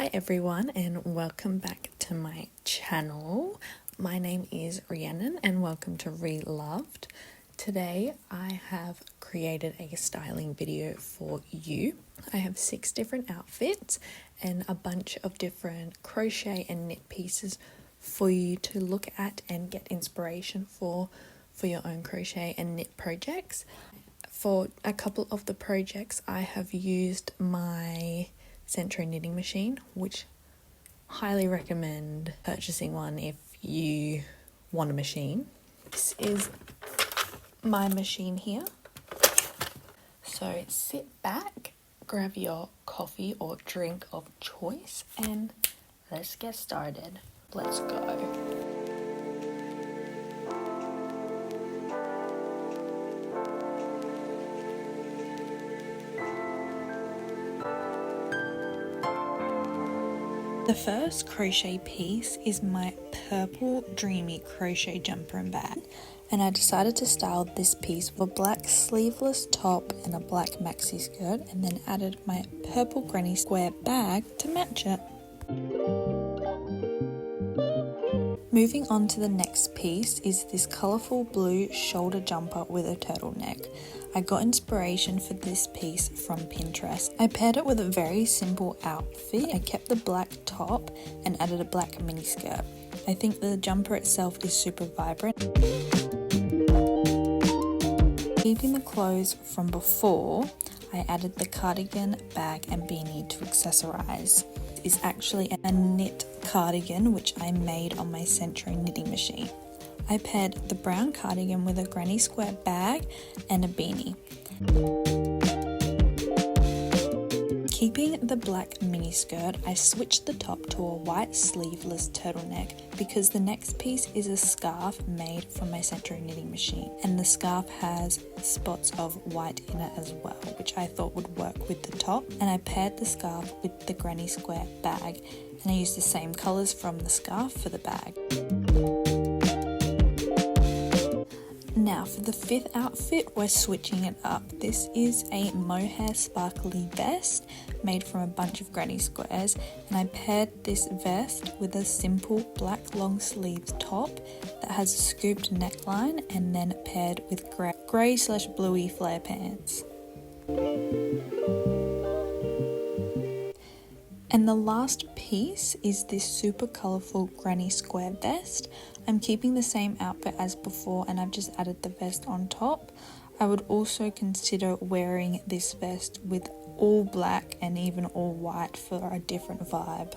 Hi everyone and welcome back to my channel. My name is Rhiannon and welcome to Reloved. Today I have created a styling video for you. I have 6 different outfits and a bunch of different crochet and knit pieces for you to look at and get inspiration for your own crochet and knit projects. For a couple of the projects I have used my Centro knitting machine, which highly recommend purchasing one if you want a machine. This is my machine here. So sit back, grab your coffee or drink of choice and let's get started. Let's go. The first crochet piece is my purple dreamy crochet jumper and bag, and I decided to style this piece with a black sleeveless top and a black maxi skirt, and then added my purple granny square bag to match it. Moving on to the next piece is this colourful blue shoulder jumper with a turtleneck. I got inspiration for this piece from Pinterest. I paired it with a very simple outfit. I kept the black top and added a black mini skirt. I think the jumper itself is super vibrant. Keeping the clothes from before, I added the cardigan, bag and beanie to accessorize. Is actually a knit cardigan which I made on my Centro knitting machine. I paired the brown cardigan with a granny square bag and a beanie. Keeping the black mini skirt, I switched the top to a white sleeveless turtleneck because the next piece is a scarf made from my Centro knitting machine, and the scarf has spots of white in it as well, which I thought would work with the top. And I paired the scarf with the granny square bag, and I used the same colours from the scarf for the bag. Now for the 5th outfit, we're switching it up. This is a mohair sparkly vest made from a bunch of granny squares, and I paired this vest with a simple black long sleeves top that has a scooped neckline, and then paired with grey/bluey flare pants. And the last piece is this super colourful granny square vest. I'm keeping the same outfit as before and I've just added the vest on top. I would also consider wearing this vest with all black and even all white for a different vibe.